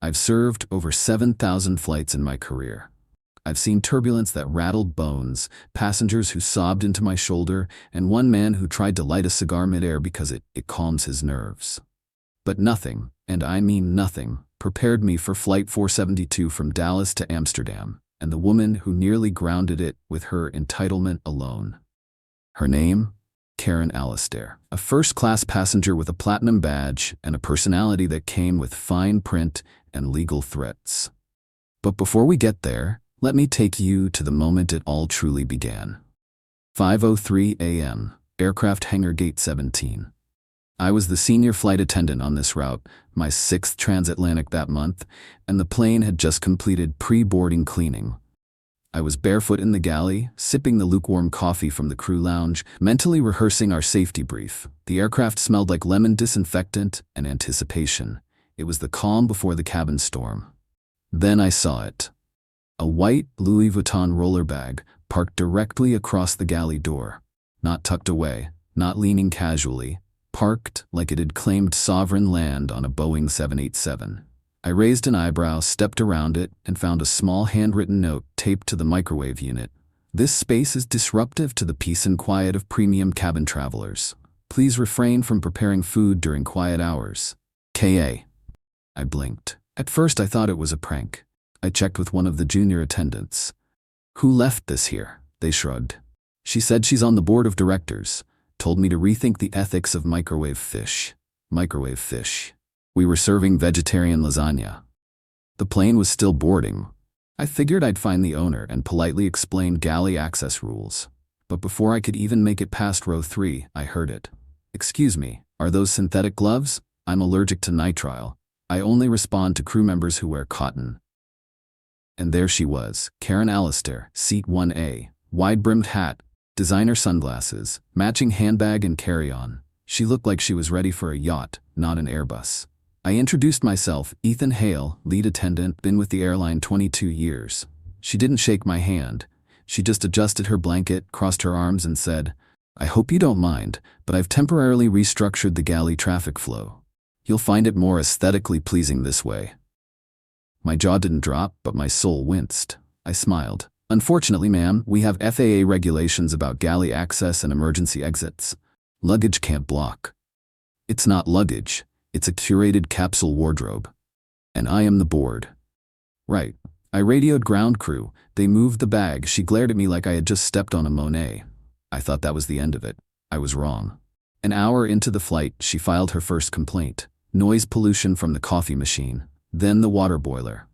I've served over 7,000 flights in my career. I've seen turbulence that rattled bones, passengers who sobbed into my shoulder, and one man who tried to light a cigar midair because it calms his nerves. But nothing, and I mean nothing, prepared me for Flight 472 from Dallas to Amsterdam, and the woman who nearly grounded it with her entitlement alone. Her name? Karen Alistair, a first-class passenger with a platinum badge and a personality that came with fine print and legal threats. But before we get there, let me take you to the moment it all truly began. 5:03 a.m., aircraft hangar gate 17. I was the senior flight attendant on this route, my 6th transatlantic that month, and the plane had just completed pre-boarding cleaning. I was barefoot in the galley, sipping the lukewarm coffee from the crew lounge, mentally rehearsing our safety brief. The aircraft smelled like lemon disinfectant and anticipation. It was the calm before the cabin storm. Then I saw it. A white Louis Vuitton roller bag parked directly across the galley door. Not tucked away, not leaning casually, parked like it had claimed sovereign land on a Boeing 787. I raised an eyebrow, stepped around it, and found a small handwritten note taped to the microwave unit. This space is disruptive to the peace and quiet of premium cabin travelers. Please refrain from preparing food during quiet hours. K.A. I blinked. At first I thought it was a prank. I checked with one of the junior attendants. Who left this here? They shrugged. She said she's on the board of directors. Told me to rethink the ethics of microwave fish. Microwave fish. We were serving vegetarian lasagna. The plane was still boarding. I figured I'd find the owner and politely explain galley access rules. But before I could even make it past row 3, I heard it. Excuse me, are those synthetic gloves? I'm allergic to nitrile. I only respond to crew members who wear cotton. And there she was, Karen Alistair, seat 1A, wide-brimmed hat, designer sunglasses, matching handbag and carry-on. She looked like she was ready for a yacht, not an Airbus. I introduced myself, Ethan Hale, lead attendant, been with the airline 22 years. She didn't shake my hand. She just adjusted her blanket, crossed her arms and said, I hope you don't mind, but I've temporarily restructured the galley traffic flow. You'll find it more aesthetically pleasing this way. My jaw didn't drop, but my soul winced. I smiled. Unfortunately, ma'am, we have FAA regulations about galley access and emergency exits. Luggage can't block. It's not luggage. It's a curated capsule wardrobe. And I am the board. Right. I radioed ground crew. They moved the bag. She glared at me like I had just stepped on a Monet. I thought that was the end of it. I was wrong. An hour into the flight, she filed her first complaint. Noise pollution from the coffee machine. Then the water boiler.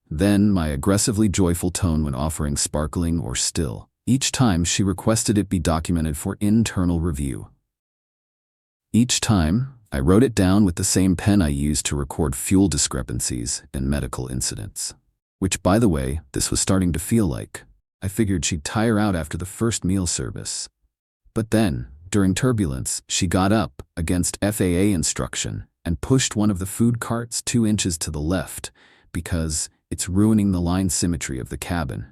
Then my aggressively joyful tone when offering sparkling or still. Each time she requested it be documented for internal review. Each time, I wrote it down with the same pen I used to record fuel discrepancies and medical incidents. Which, by the way, this was starting to feel like. I figured she'd tire out after the first meal service. But then, during turbulence, she got up, against FAA instruction, and pushed one of the food carts 2 inches to the left, because it's ruining the line symmetry of the cabin.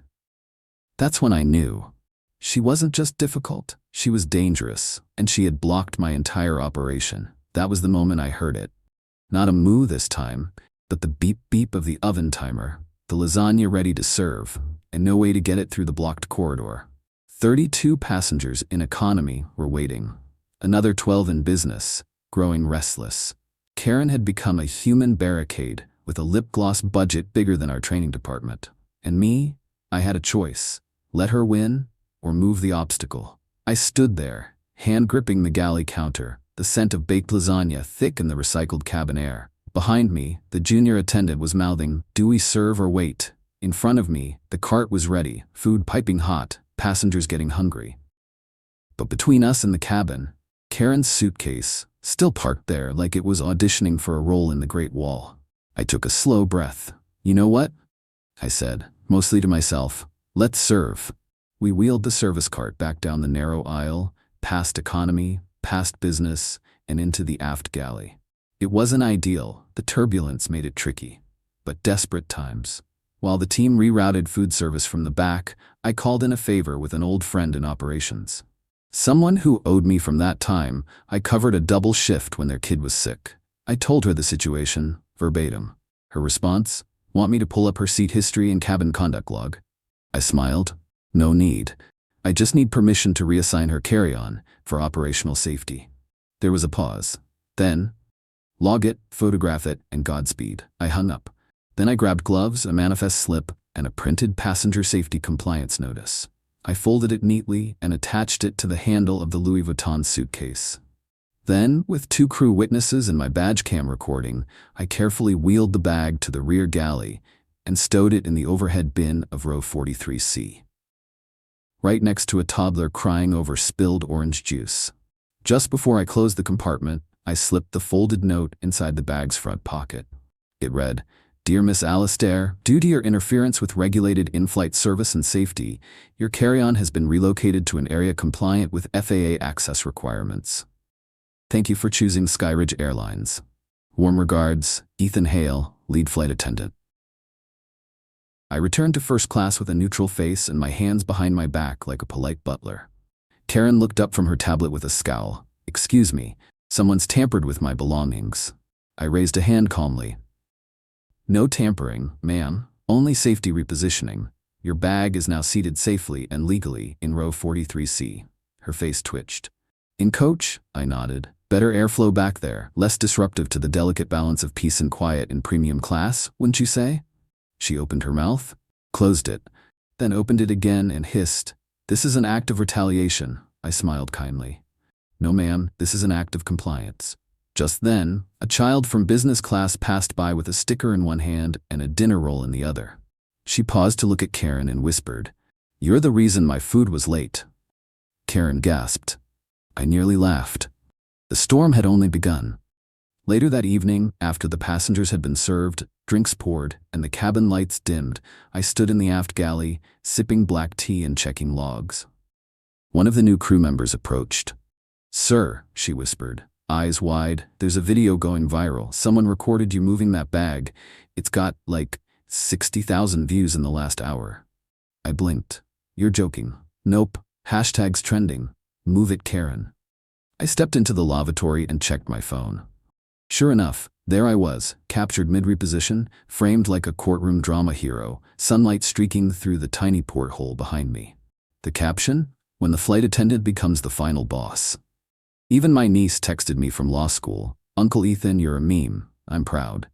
That's when I knew. She wasn't just difficult, she was dangerous, and she had blocked my entire operation. That was the moment I heard it. Not a moo this time, but the beep-beep of the oven timer, the lasagna ready to serve, and no way to get it through the blocked corridor. 32 passengers in economy were waiting. Another 12 in business, growing restless. Karen had become a human barricade with a lip gloss budget bigger than our training department. And me, I had a choice. Let her win or move the obstacle. I stood there, hand gripping the galley counter, the scent of baked lasagna thick in the recycled cabin air. Behind me, the junior attendant was mouthing, "Do we serve or wait?" In front of me, the cart was ready, food piping hot, passengers getting hungry. But between us and the cabin, Karen's suitcase, still parked there like it was auditioning for a role in the Great Wall. I took a slow breath. You know what? I said, mostly to myself. Let's serve. We wheeled the service cart back down the narrow aisle, past economy, past business, and into the aft galley. It wasn't ideal. The turbulence made it tricky. But desperate times. While the team rerouted food service from the back, I called in a favor with an old friend in operations. Someone who owed me from that time. I covered a double shift when their kid was sick. I told her the situation, verbatim. Her response? Want me to pull up her seat history and cabin conduct log? I smiled. No need. I just need permission to reassign her carry-on for operational safety. There was a pause. Then, log it, photograph it, and Godspeed. I hung up. Then I grabbed gloves, a manifest slip, and a printed passenger safety compliance notice. I folded it neatly and attached it to the handle of the Louis Vuitton suitcase. Then, with 2 crew witnesses and my badge cam recording, I carefully wheeled the bag to the rear galley and stowed it in the overhead bin of row 43C, right next to a toddler crying over spilled orange juice. Just before I closed the compartment, I slipped the folded note inside the bag's front pocket. It read, "Dear Miss Alistair, due to your interference with regulated in-flight service and safety, your carry-on has been relocated to an area compliant with FAA access requirements. Thank you for choosing Skyridge Airlines. Warm regards, Ethan Hale, lead flight attendant." I returned to first class with a neutral face and my hands behind my back like a polite butler. Karen looked up from her tablet with a scowl. "Excuse me, someone's tampered with my belongings." I raised a hand calmly. "No tampering, ma'am, only safety repositioning. Your bag is now seated safely and legally in row 43C. Her face twitched. "In coach?" I nodded. "Better airflow back there, less disruptive to the delicate balance of peace and quiet in premium class, wouldn't you say?" She opened her mouth, closed it, then opened it again and hissed, "This is an act of retaliation." I smiled kindly. "No ma'am, this is an act of compliance." Just then, a child from business class passed by with a sticker in one hand and a dinner roll in the other. She paused to look at Karen and whispered, "You're the reason my food was late." Karen gasped. I nearly laughed. The storm had only begun. Later that evening, after the passengers had been served, drinks poured, and the cabin lights dimmed, I stood in the aft galley, sipping black tea and checking logs. One of the new crew members approached. "Sir," she whispered, eyes wide, "there's a video going viral. Someone recorded you moving that bag. It's got, like, 60,000 views in the last hour." I blinked. "You're joking." "Nope. Hashtag's trending. Move it, Karen." I stepped into the lavatory and checked my phone. Sure enough, there I was, captured mid-reposition, framed like a courtroom drama hero, sunlight streaking through the tiny porthole behind me. The caption? "When the flight attendant becomes the final boss." Even my niece texted me from law school, "Uncle Ethan, you're a meme. I'm proud."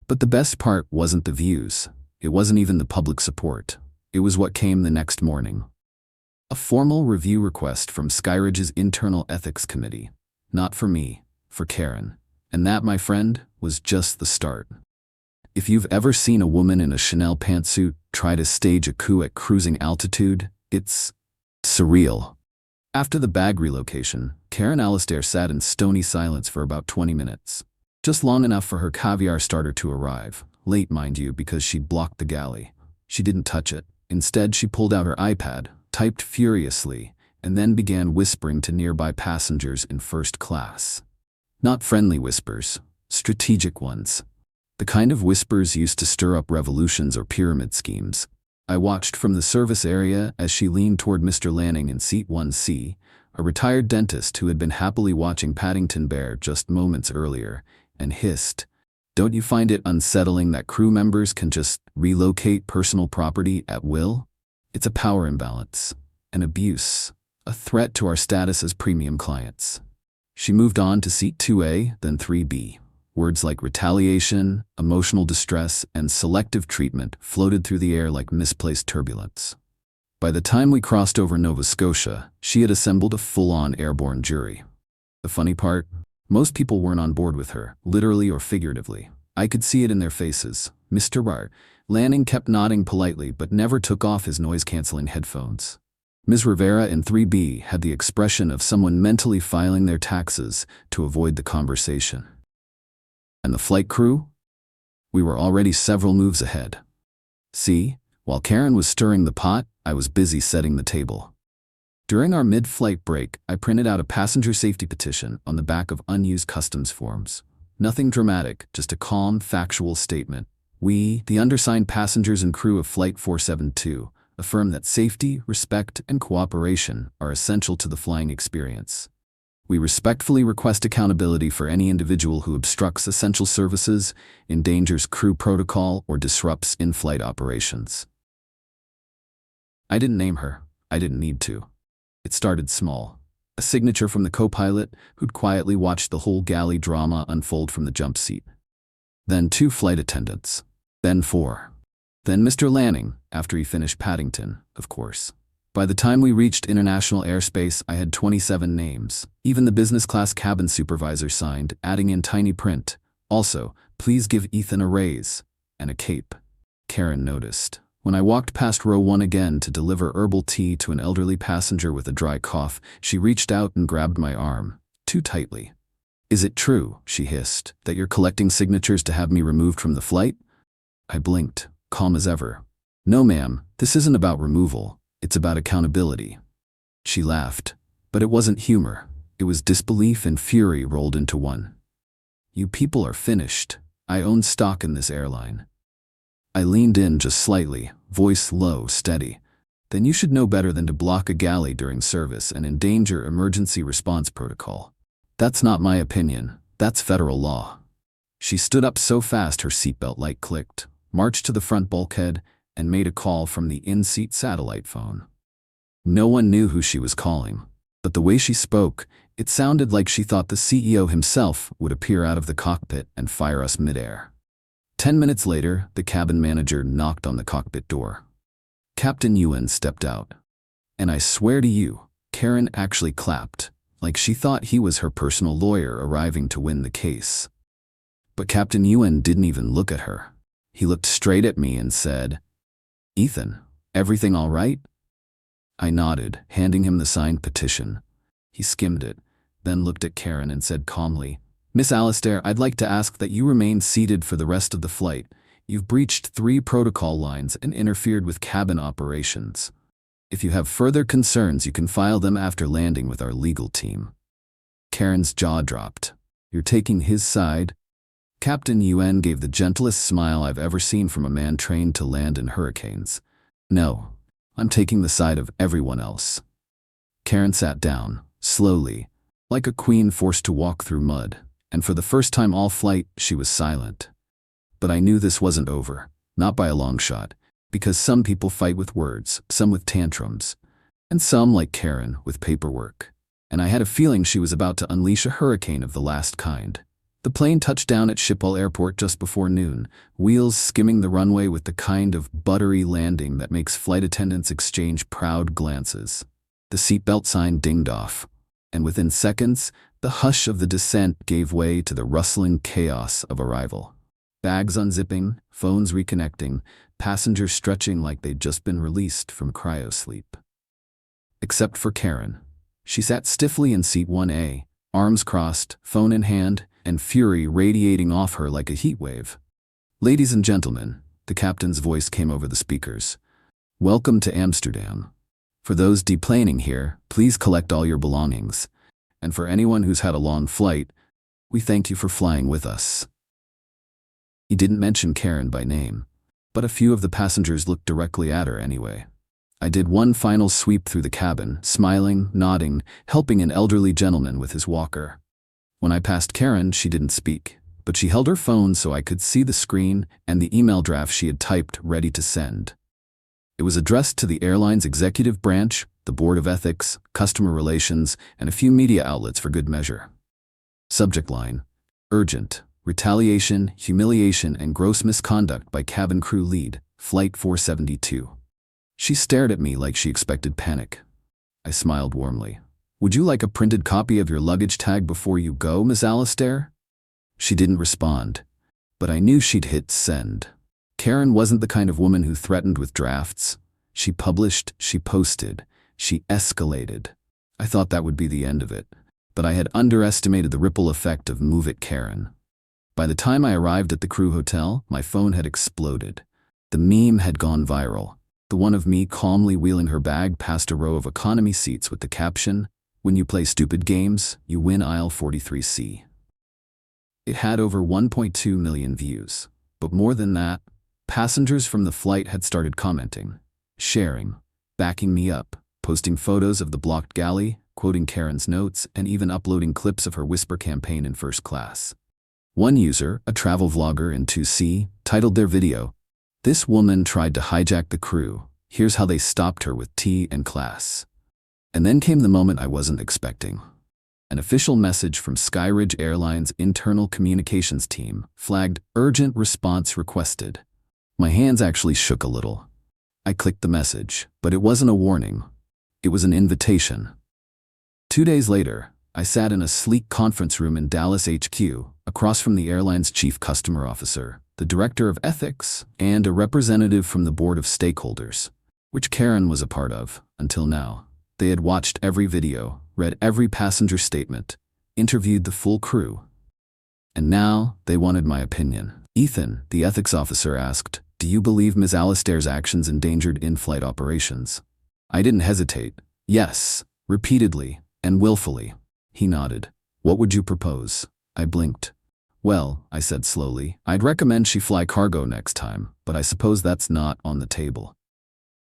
But the best part wasn't the views. It wasn't even the public support. It was what came the next morning. A formal review request from Skyridge's Internal Ethics Committee. Not for me, for Karen. And that, my friend, was just the start. If you've ever seen a woman in a Chanel pantsuit try to stage a coup at cruising altitude, it's surreal. After the bag relocation, Karen Alistair sat in stony silence for about 20 minutes. Just long enough for her caviar starter to arrive. Late, mind you, because she'd blocked the galley. She didn't touch it. Instead, she pulled out her iPad, typed furiously, and then began whispering to nearby passengers in first class. Not friendly whispers, strategic ones. The kind of whispers used to stir up revolutions or pyramid schemes. I watched from the service area as she leaned toward Mr. Lanning in seat 1C, a retired dentist who had been happily watching Paddington Bear just moments earlier, and hissed, "Don't you find it unsettling that crew members can just relocate personal property at will? It's a power imbalance, an abuse, a threat to our status as premium clients." She moved on to seat 2A, then 3B. Words like retaliation, emotional distress, and selective treatment floated through the air like misplaced turbulence. By the time we crossed over Nova Scotia, she had assembled a full-on airborne jury. The funny part? Most people weren't on board with her, literally or figuratively. I could see it in their faces. Mr. Lanning kept nodding politely but never took off his noise-canceling headphones. Ms. Rivera in 3B had the expression of someone mentally filing their taxes to avoid the conversation. And the flight crew? We were already several moves ahead. See, while Karen was stirring the pot, I was busy setting the table. During our mid-flight break, I printed out a passenger safety petition on the back of unused customs forms. Nothing dramatic, just a calm, factual statement. We, the undersigned passengers and crew of Flight 472, affirm that safety, respect, and cooperation are essential to the flying experience. We respectfully request accountability for any individual who obstructs essential services, endangers crew protocol, or disrupts in-flight operations. I didn't name her. I didn't need to. It started small. A signature from the co-pilot who'd quietly watched the whole galley drama unfold from the jump seat. Then 2 flight attendants. Then 4. Then Mr. Lanning, after he finished Paddington, of course. By the time we reached international airspace, I had 27 names. Even the business class cabin supervisor signed, adding in tiny print, "Also, please give Ethan a raise and a cape." Karen noticed. When I walked past row 1 again to deliver herbal tea to an elderly passenger with a dry cough, she reached out and grabbed my arm, too tightly. "Is it true," she hissed, "that you're collecting signatures to have me removed from the flight?" I blinked, calm as ever. "No, ma'am, this isn't about removal. It's about accountability." She laughed, but it wasn't humor. It was disbelief and fury rolled into one. "You people are finished. I own stock in this airline." I leaned in just slightly, voice low, steady. "Then you should know better than to block a galley during service and endanger emergency response protocol. That's not my opinion. That's federal law." She stood up so fast her seatbelt light clicked, marched to the front bulkhead, and made a call from the in-seat satellite phone. No one knew who she was calling, but the way she spoke, it sounded like she thought the CEO himself would appear out of the cockpit and fire us midair. 10 minutes later, the cabin manager knocked on the cockpit door. Captain Yuen stepped out. And I swear to you, Karen actually clapped, like she thought he was her personal lawyer arriving to win the case. But Captain Yuen didn't even look at her. He looked straight at me and said, "Ethan, everything all right?" I nodded, handing him the signed petition. He skimmed it, then looked at Karen and said calmly, "Miss Alistair, I'd like to ask that you remain seated for the rest of the flight. You've breached 3 protocol lines and interfered with cabin operations. If you have further concerns, you can file them after landing with our legal team." Karen's jaw dropped. "You're taking his side?" Captain Yuen gave the gentlest smile I've ever seen from a man trained to land in hurricanes. "No, I'm taking the side of everyone else." Karen sat down, slowly, like a queen forced to walk through mud, and for the first time all flight, she was silent. But I knew this wasn't over, not by a long shot, because some people fight with words, some with tantrums, and some, like Karen, with paperwork. And I had a feeling she was about to unleash a hurricane of the last kind. The plane touched down at Schiphol Airport just before noon, wheels skimming the runway with the kind of buttery landing that makes flight attendants exchange proud glances. The seatbelt sign dinged off, and within seconds, the hush of the descent gave way to the rustling chaos of arrival. Bags unzipping, phones reconnecting, passengers stretching like they'd just been released from cryosleep. Except for Karen. She sat stiffly in seat 1A, arms crossed, phone in hand, and fury radiating off her like a heat wave. "Ladies and gentlemen," the captain's voice came over the speakers. "Welcome to Amsterdam. For those deplaning here, please collect all your belongings. And for anyone who's had a long flight, we thank you for flying with us." He didn't mention Karen by name, but a few of the passengers looked directly at her anyway. I did one final sweep through the cabin, smiling, nodding, helping an elderly gentleman with his walker. When I passed Karen, she didn't speak, but she held her phone so I could see the screen and the email draft she had typed ready to send. It was addressed to the airline's executive branch, the Board of Ethics, Customer Relations, and a few media outlets for good measure. Subject line: urgent, retaliation, humiliation, and gross misconduct by cabin crew lead, Flight 472. She stared at me like she expected panic. I smiled warmly. "Would you like a printed copy of your luggage tag before you go, Miss Alistair?" She didn't respond, but I knew she'd hit send. Karen wasn't the kind of woman who threatened with drafts. She published, she posted, she escalated. I thought that would be the end of it, but I had underestimated the ripple effect of Move It Karen. By the time I arrived at the crew hotel, my phone had exploded. The meme had gone viral. The one of me calmly wheeling her bag past a row of economy seats with the caption, "When you play stupid games, you win aisle 43C." It had over 1.2 million views. But more than that, passengers from the flight had started commenting, sharing, backing me up, posting photos of the blocked galley, quoting Karen's notes and even uploading clips of her whisper campaign in first class. One user, a travel vlogger in 2C, titled their video, "This woman tried to hijack the crew. Here's how they stopped her with tea and class." And then came the moment I wasn't expecting. An official message from Skyridge Airlines' internal communications team flagged "Urgent response requested." My hands actually shook a little. I clicked the message, but it wasn't a warning. It was an invitation. 2 days later, I sat in a sleek conference room in Dallas HQ, across from the airline's chief customer officer, the director of ethics, and a representative from the board of stakeholders, which Karen was a part of, until now. They had watched every video, read every passenger statement, interviewed the full crew. And now, they wanted my opinion. "Ethan," the ethics officer asked, "do you believe Ms. Alastair's actions endangered in-flight operations?" I didn't hesitate. "Yes," repeatedly, and willfully. He nodded. "What would you propose?" I blinked. "Well," I said slowly, "I'd recommend she fly cargo next time, but I suppose that's not on the table."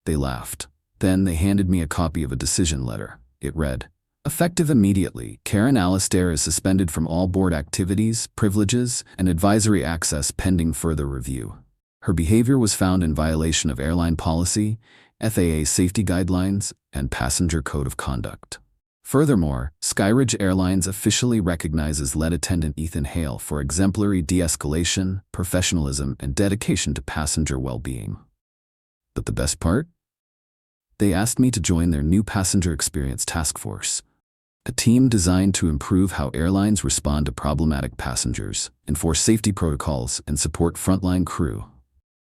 They laughed. Then they handed me a copy of a decision letter. It read, "Effective immediately, Karen Alastair is suspended from all board activities, privileges, and advisory access pending further review. Her behavior was found in violation of airline policy, FAA safety guidelines, and passenger code of conduct. Furthermore, Skyridge Airlines officially recognizes lead attendant Ethan Hale for exemplary de-escalation, professionalism, and dedication to passenger well-being." But the best part? They asked me to join their new passenger experience task force, a team designed to improve how airlines respond to problematic passengers, enforce safety protocols, and support frontline crew.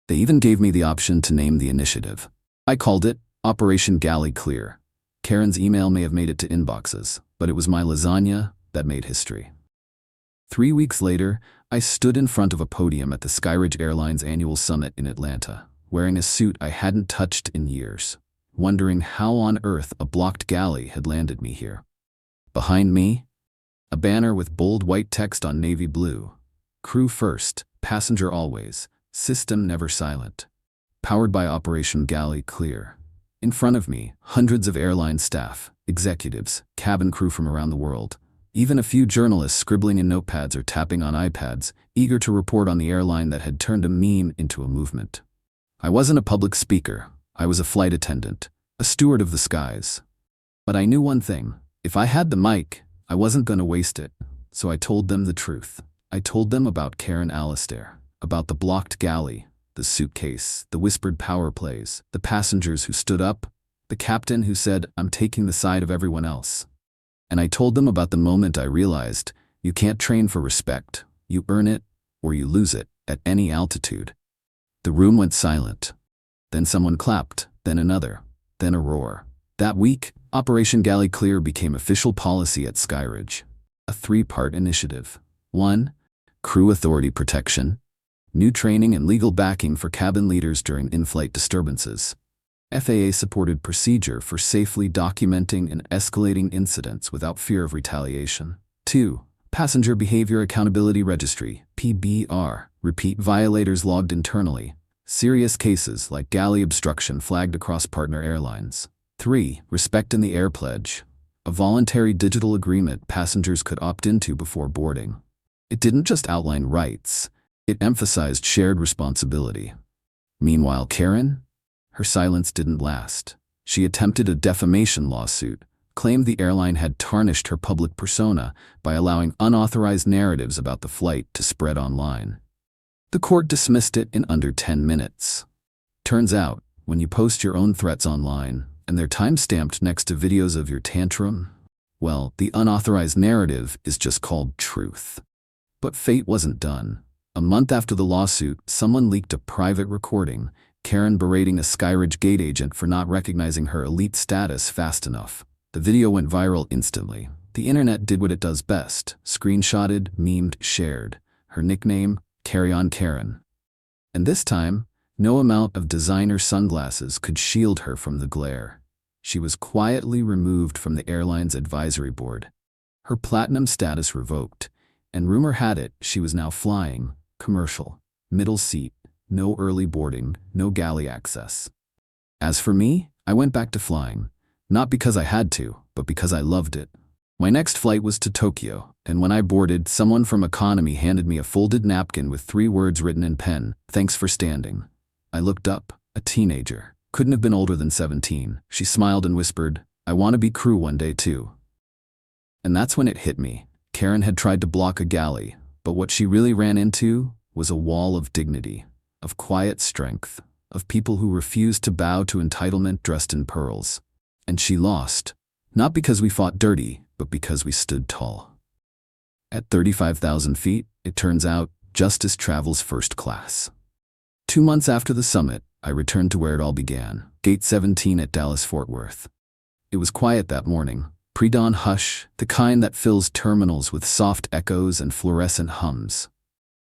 They even gave me the option to name the initiative. I called it Operation Galley Clear. Karen's email may have made it to inboxes, but it was my lasagna that made history. 3 weeks later, I stood in front of a podium at the Skyridge Airlines annual summit in Atlanta, wearing a suit I hadn't touched in years, wondering how on earth a blocked galley had landed me here. Behind me, a banner with bold white text on navy blue. "Crew first, passenger always, system never silent. Powered by Operation Galley Clear." In front of me, hundreds of airline staff, executives, cabin crew from around the world, even a few journalists scribbling in notepads or tapping on iPads, eager to report on the airline that had turned a meme into a movement. I wasn't a public speaker. I was a flight attendant, a steward of the skies. But I knew one thing. If I had the mic, I wasn't going to waste it. So I told them the truth. I told them about Karen Alastair, about the blocked galley, the suitcase, the whispered power plays, the passengers who stood up, the captain who said, "I'm taking the side of everyone else." And I told them about the moment I realized, you can't train for respect. You earn it, or you lose it, at any altitude. The room went silent. Then someone clapped, then another, then a roar. That week, Operation Galley Clear became official policy at Skyridge. A 3-part initiative. 1. Crew authority protection. New training and legal backing for cabin leaders during in-flight disturbances. FAA-supported procedure for safely documenting and escalating incidents without fear of retaliation. 2. Passenger Behavior Accountability Registry, PBR. Repeat violators logged internally. Serious cases like galley obstruction flagged across partner airlines. 3. Respect in the Air Pledge. A voluntary digital agreement passengers could opt into before boarding. It didn't just outline rights. It emphasized shared responsibility. Meanwhile, Karen? Her silence didn't last. She attempted a defamation lawsuit, claimed the airline had tarnished her public persona by allowing unauthorized narratives about the flight to spread online. The court dismissed it in under 10 minutes. Turns out, when you post your own threats online, and they're time-stamped next to videos of your tantrum, well, the unauthorized narrative is just called truth. But fate wasn't done. A month after the lawsuit, someone leaked a private recording, Karen berating a Skyridge gate agent for not recognizing her elite status fast enough. The video went viral instantly. The internet did what it does best: screenshotted, memed, shared. Her nickname, Carry On Karen. And this time, no amount of designer sunglasses could shield her from the glare. She was quietly removed from the airline's advisory board. Her platinum status revoked, and rumor had it she was now flying, commercial, middle seat, no early boarding, no galley access. As for me, I went back to flying, not because I had to, but because I loved it. My next flight was to Tokyo, and when I boarded, someone from economy handed me a folded napkin with 3 words written in pen: "Thanks for standing." I looked up. A teenager. Couldn't have been older than 17. She smiled and whispered, "I want to be crew one day too." And that's when it hit me. Karen had tried to block a galley, but what she really ran into was a wall of dignity, of quiet strength, of people who refused to bow to entitlement dressed in pearls. And she lost, not because we fought dirty, but because we stood tall. At 35,000 feet, it turns out, justice travels first class. 2 months after the summit, I returned to where it all began, Gate 17 at Dallas-Fort Worth. It was quiet that morning, pre-dawn hush, the kind that fills terminals with soft echoes and fluorescent hums.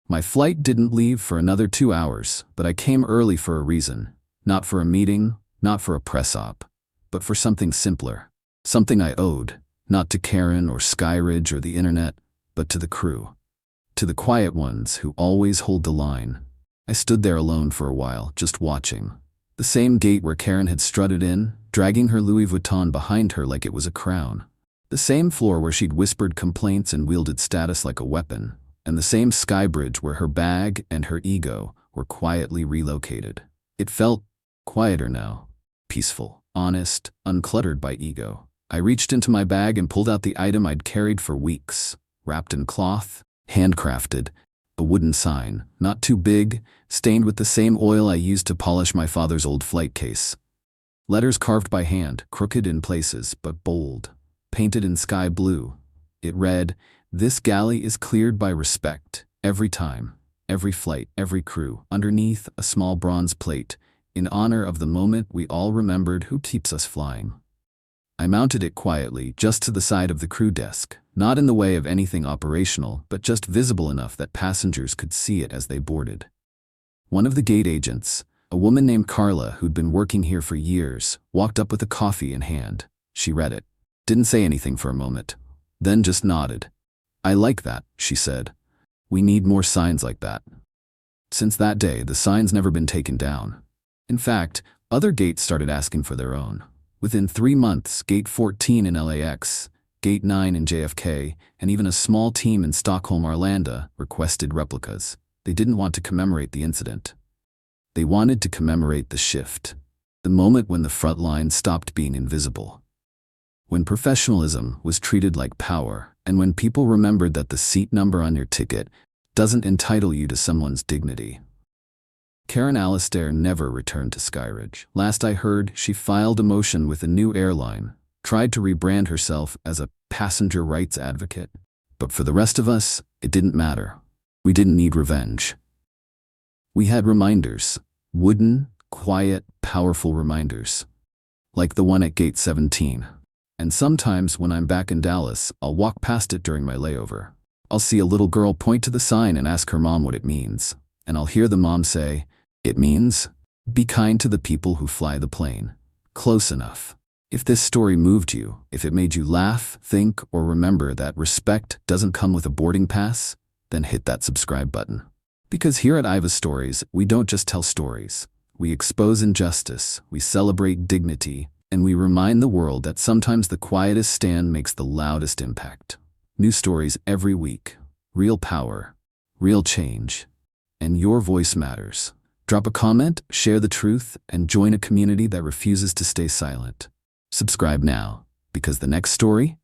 My flight didn't leave for another 2 hours, but I came early for a reason. Not for a meeting, not for a press op, but for something simpler. Something I owed, not to Karen or Skyridge or the internet, but to the crew. To the quiet ones who always hold the line. I stood there alone for a while, just watching. The same gate where Karen had strutted in, dragging her Louis Vuitton behind her like it was a crown. The same floor where she'd whispered complaints and wielded status like a weapon. And the same sky bridge where her bag and her ego were quietly relocated. It felt quieter now. Peaceful, honest, uncluttered by ego. I reached into my bag and pulled out the item I'd carried for weeks. Wrapped in cloth, handcrafted, a wooden sign, not too big, stained with the same oil I used to polish my father's old flight case. Letters carved by hand, crooked in places, but bold. Painted in sky blue. It read, "This galley is cleared by respect, every time, every flight, every crew." Underneath, a small bronze plate, in honor of the moment we all remembered who keeps us flying. I mounted it quietly, just to the side of the crew desk, not in the way of anything operational, but just visible enough that passengers could see it as they boarded. One of the gate agents, a woman named Carla who'd been working here for years, walked up with a coffee in hand. She read it. Didn't say anything for a moment. Then just nodded. "I like that," she said. "We need more signs like that." Since that day, the sign's never been taken down. In fact, other gates started asking for their own. Within 3 months, Gate 14 in LAX, Gate 9 in JFK, and even a small team in Stockholm, Arlanda, requested replicas. They didn't want to commemorate the incident. They wanted to commemorate the shift. The moment when the front line stopped being invisible. When professionalism was treated like power, and when people remembered that the seat number on your ticket doesn't entitle you to someone's dignity. Karen Alistair never returned to Skyridge. Last I heard, she filed a motion with a new airline, tried to rebrand herself as a passenger rights advocate. But for the rest of us, it didn't matter. We didn't need revenge. We had reminders. Wooden, quiet, powerful reminders. Like the one at Gate 17. And sometimes when I'm back in Dallas, I'll walk past it during my layover. I'll see a little girl point to the sign and ask her mom what it means. And I'll hear the mom say, "It means, be kind to the people who fly the plane. Close enough." If this story moved you, if it made you laugh, think, or remember that respect doesn't come with a boarding pass, then hit that subscribe button. Because here at Aiva Stories, we don't just tell stories. We expose injustice, we celebrate dignity, and we remind the world that sometimes the quietest stand makes the loudest impact. New stories every week. Real power. Real change. And your voice matters. Drop a comment, share the truth, and join a community that refuses to stay silent. Subscribe now, because the next story